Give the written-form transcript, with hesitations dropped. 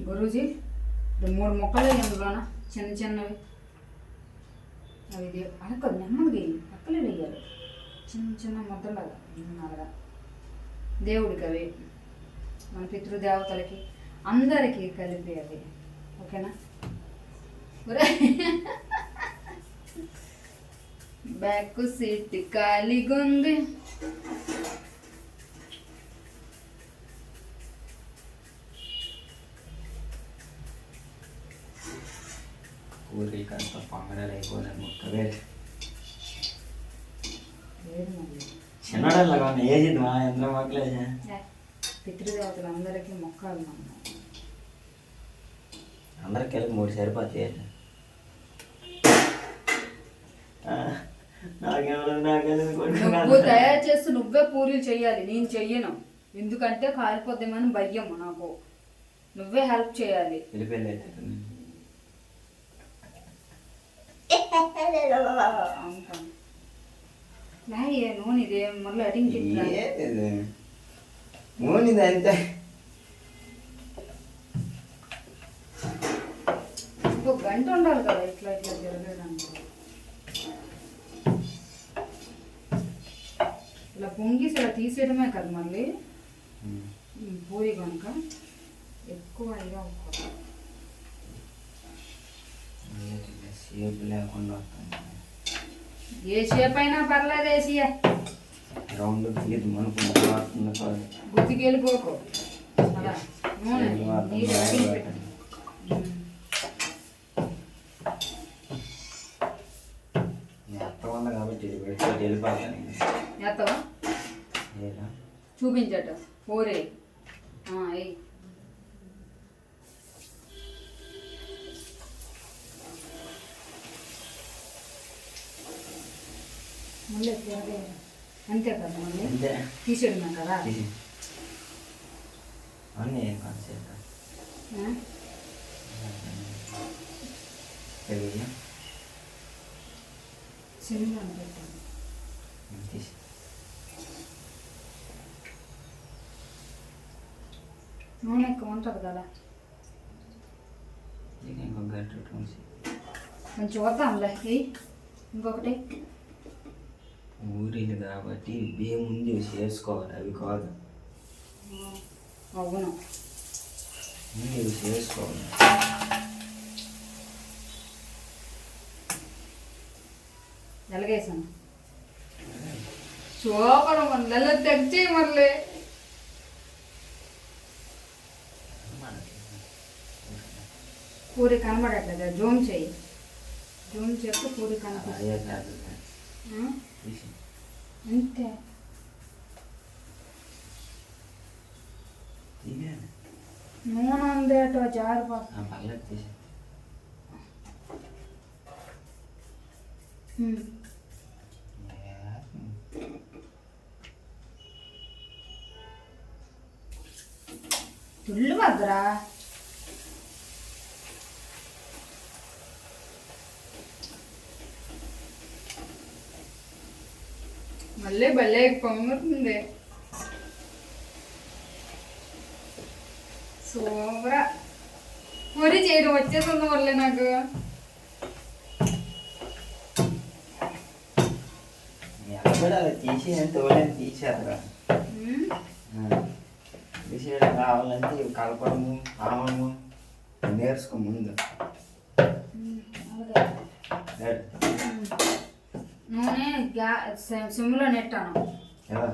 గురూజీ 3 ముక్కలు అందులోన చిన్న చిన్నవి అవి అనక నెమ్మది పక్కలే వేయాలి చిన్న చిన్న ముద్దలాగా అలాగా దేవుడికి అవి మన పితృదేవతలకి అందరికీ కలిపి అవి ఓకేనా బ్యాక్ సీట్ ఖాళీగుంది ఊరికంత పొంగడాలు అయిపోయినాయి ముక్కవే చిన్నడల్లాగా ఉన్నాయి ఏది మా ఎంత మొక్కలే పితృదేవతలు అందరికీ మొక్కలు అందరికి కలిపి 3 సరిపోతాయి నువ్వు తయారు చేస్తూ నువ్వే పూరీలు చెయ్యాలి నేను చెయ్యను ఎందుకంటే కాలిపోద్దామని భయము నాకు నువ్వే హెల్ప్ చేయాలి నూనె ఇదే మళ్ళీ అడిగి నూనె అంతే ఇంకో గంట ఉండాలి కదా ఇట్లా ఇట్లా జరగడానికి ఇలా పొంగిసి ఇలా తీసేయడమే కదా మళ్ళీ పూరి కనుక ఎక్కువ ఇగా షేప్ లేకుండా ఏ షేప్ అయినా పర్లేదు వేసియా రౌండ్ ఇది మనకు గుర్తుకి వెళ్ళిపోకు ఎత్తమన్నా కాబట్టి వెళ్ళిపోతాను ఎత్తవా చూపించట పోరే మళ్ళీ అంతే కదా మళ్ళీ తీసేయడం కదా సినిమా పెట్టాను నూనె ఎక్కువ ఉంటుంది కదా కొంచెం వద్దాంలే ఇంకొకటి ఊరిలు కాబట్టి బియ్యం ముందు చేసుకోవాలి అవి కాదు అవును ముందు చేసుకోవాలి ఎలాగేసాను సూపర్ మళ్ళీ తెచ్చి మళ్ళీ పూరి కనబడట్లేదు జూమ్ చెయ్యి జూమ్ చేస్తే పూరి కనపడుతుంది అంతే నూనె ఉంది అటు జారిపోతుంది తుళ్ళు వద్దరా మళ్ళీ భలే పొంగుతుంది సూపరా పూరి చేయడం వచ్చేస్తుంది మళ్ళీ నాకు తీసేయాలి తీసేయడం కావాలంటే కలపడము ఆమడము నేర్చుకో ముందు నూనె సిమ్లో నెట్టాను ఎలా